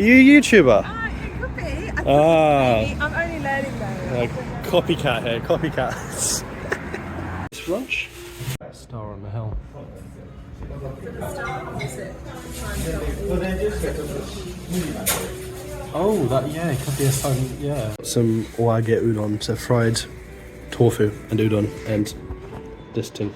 you a YouTuber? It could be. I Ah. I'm only learning though. Copycat here, copycats. It's lunch. Star on the hill. Oh, it could be a sign, yeah. Some wage udon, so fried tofu and udon, and this tin.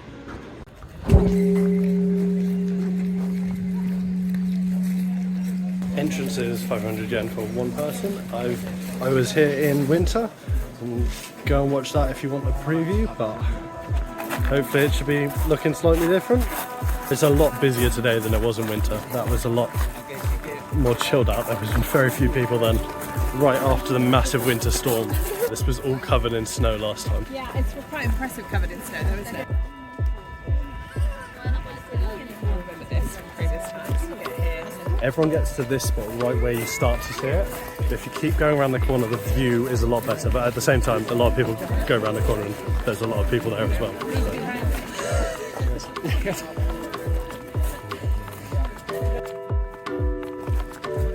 Entrance is 500 yen for one person. I was here in winter, and go and watch that if you want a preview, but hopefully it should be looking slightly different. It's a lot busier today than it was in winter. That was a lot more chilled out. There was very few people then, right after the massive winter storm. This was all covered in snow last time. Yeah, it's quite impressive covered in snow though, isn't it? Everyone gets to this spot right where you start to see it. But if you keep going around the corner, the view is a lot better. But at the same time, a lot of people go around the corner and there's a lot of people there as well.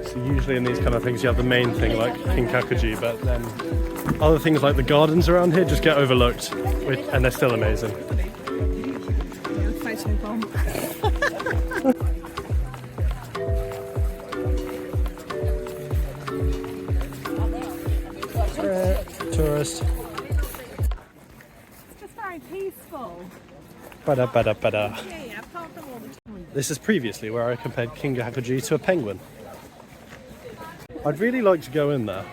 So usually in these kind of things you have the main thing like Kinkakuji, but then other things like the gardens around here just get overlooked, and they're still amazing. Photo bomb. Tourist. It's just very peaceful. Bada bada bada. Yeah, apart from all the time. This is previously where I compared Kinkakuji to a penguin. I'd really like to go in there.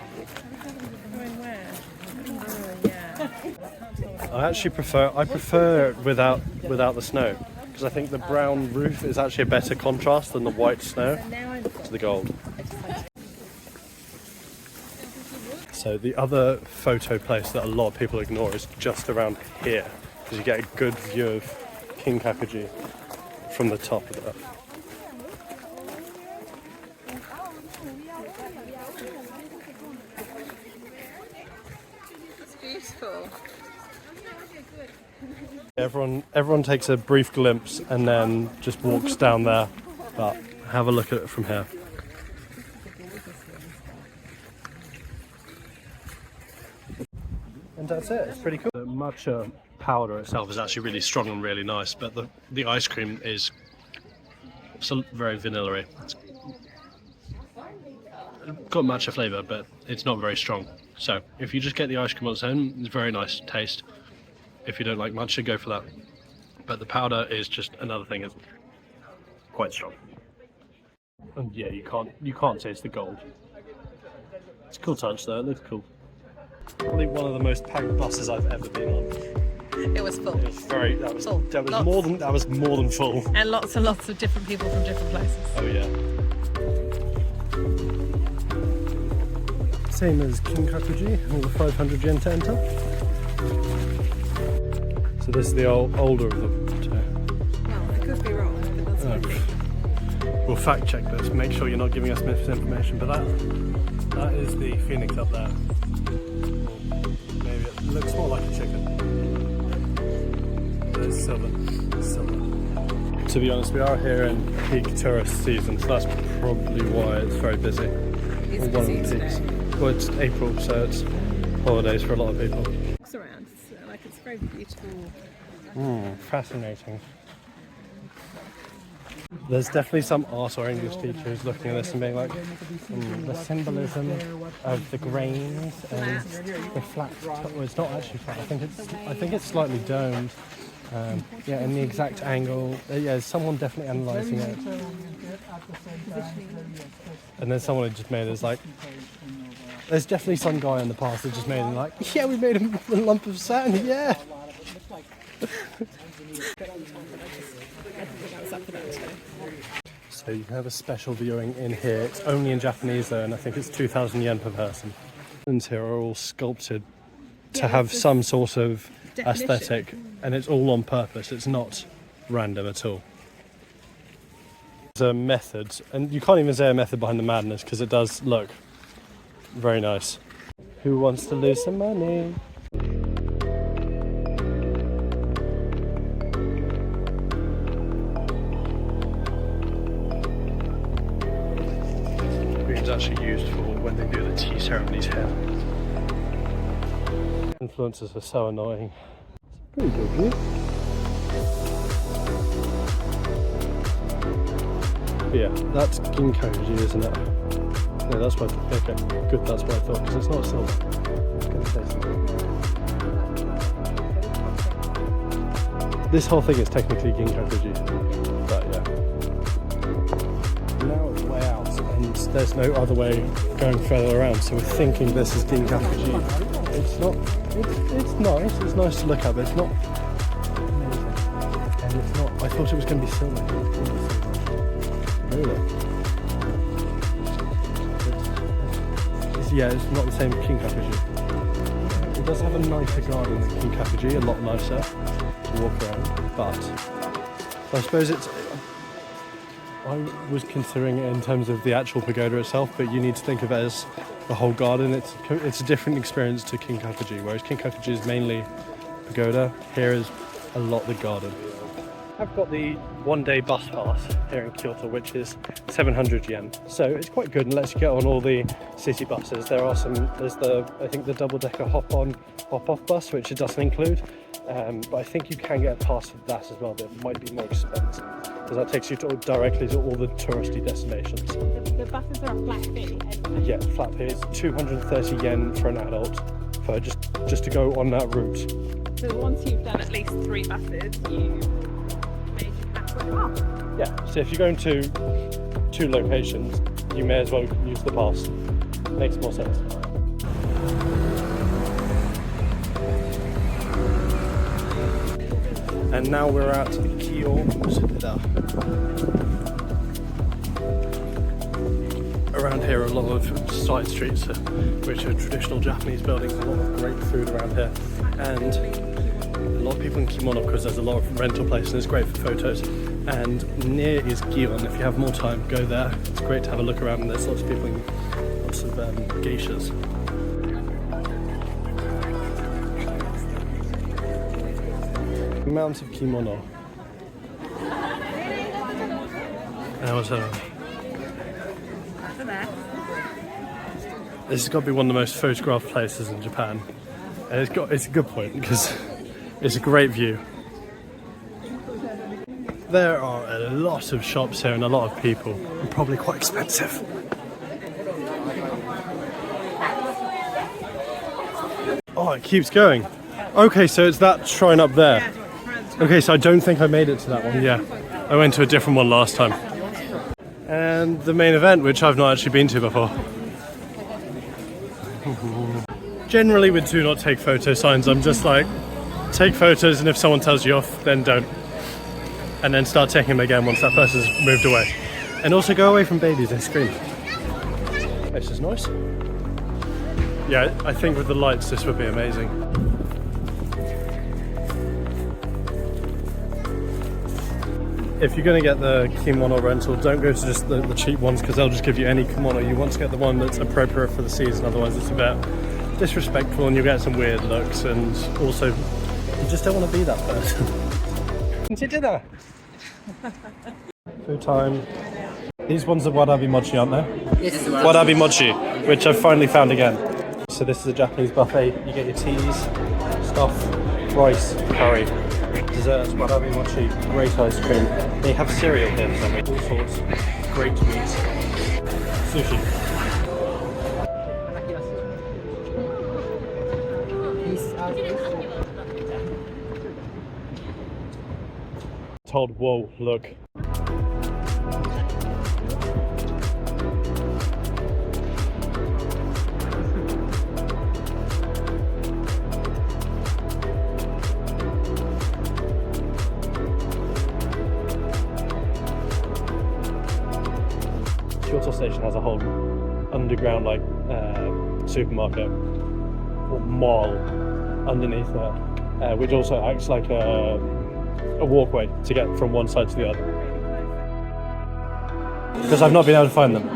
Going where? Oh yeah. I actually prefer it without the snow, because I think the brown roof is actually a better contrast than the white snow to the gold. So the other photo place that a lot of people ignore is just around here, because you get a good view of Kinkakuji from the top of it. It's beautiful. Everyone takes a brief glimpse and then just walks down there, but have a look at it from here. And that's it, it's pretty cool. The matcha powder itself is actually really strong and really nice, but the ice cream is very vanilla-y. It's got matcha flavour, but it's not very strong. So if you just get the ice cream on its own, it's very nice taste. If you don't like matcha, go for that. But the powder is just another thing, it's quite strong. And yeah, you can't taste the gold. It's a cool touch though, it looks cool. Probably one of the most packed buses I've ever been on. It was full. It was Full. that was more than full. And lots and lots of different people from different places. Oh yeah. Same as Kinkakuji, all the 500 yen to enter. So this is the older of them too. Well, I could be wrong, but that's what We'll fact check this, make sure you're not giving us misinformation, but that is the phoenix up there. Maybe it looks more like a chicken. It's silver. To be honest, we are here in peak tourist season, so that's probably why it's very busy. It's busy today. Well, it's April, so it's holidays for a lot of people. Looks around, it's very beautiful. Fascinating. There's definitely some art or English teachers looking at this and being like, the symbolism of the grains and the flat. Well, it's not actually flat. I think it's slightly domed. Yeah, and the exact angle. Yeah, someone definitely analysing it. And then someone had just made it as like. There's definitely some guy in the past that just made it like, yeah, we made a lump of sand. Yeah. So you can have a special viewing in here. It's only in Japanese though, and I think it's 2,000 yen per person. And here are all sculpted to have some sort of aesthetic, and it's all on purpose. It's not random at all. There's a method, and you can't even say a method behind the madness because it does look very nice. Who wants to lose some money? We green is actually used for when they do the tea ceremonies here. Influencers are so annoying. It's pretty good view. But yeah, that's Ginkakuji, isn't it? No, that's what I thought. Okay, good, that's what I thought, because it's not silver. It's gonna say something. This whole thing is technically Ginkakuji, but yeah. Now it's way out, and there's no other way going further around, so we're thinking this is Ginkakuji. It's not, it's nice, it's nice to look at, but it's not amazing. And it's not, I thought it was going to be silver. Really? Yeah, it's not the same as Kinkakuji. It does have a nicer garden than Kinkakuji, a lot nicer to walk around, but I suppose it's, I was considering it in terms of the actual pagoda itself, but you need to think of it as the whole garden. It's a different experience to Kinkakuji, whereas Kinkakuji is mainly pagoda, here is a lot the garden. I've got the one-day bus pass here in Kyoto, which is 700 yen. So it's quite good and lets you get on all the city buses. There's I think the double-decker hop-on, hop-off bus, which it doesn't include. But I think you can get a pass for that as well, but it might be more expensive, because that takes you directly to all the touristy destinations. The buses are a flat fee. Yeah, flat fee is 230 yen for an adult, for just to go on that route. So once you've done at least 3 buses, you made your halfway off. Yeah, so if you're going to 2 locations, you may as well use the pass. Makes more sense. And now we're at Kiyomizu-dera. Around here are a lot of side streets, which are traditional Japanese buildings, a lot of great food around here, and a lot of people in kimono, because there's a lot of rental places and it's great for photos. And near is Gion. If you have more time, go there. It's great to have a look around, and there's lots of people, lots of geishas. Amounts of kimono. This has got to be one of the most photographed places in Japan, and it's a good point because it's a great view. There are a lot of shops here and a lot of people, and probably quite expensive. Oh, it keeps going. Okay, so it's that shrine up there. Okay, so I don't think I made it to that one. Yeah, I went to a different one last time. And the main event, which I've not actually been to before. Generally with do not take photo signs, I'm just like, take photos, and if someone tells you off, then don't. And then start taking them again once that person's moved away. And also go away from babies, they scream. This is nice. Yeah, I think with the lights this would be amazing. If you're going to get the kimono rental, don't go to just the cheap ones, because they'll just give you any kimono. You want to get the one that's appropriate for the season, otherwise it's a bit disrespectful and you'll get some weird looks, and also you just don't want to be that person. Dinner. Food time. These ones are warabi mochi, aren't they? Yes. Warabi mochi, which I've finally found again. So this is a Japanese buffet. You get your teas, stuff, rice, curry, desserts, warabi mochi, great ice cream. They have cereal here for some reason, all sorts, great meats, sushi. Told, whoa, look. Kyoto Station has a whole underground supermarket or mall underneath there, which also acts like a walkway to get from one side to the other. Because I've not been able to find them.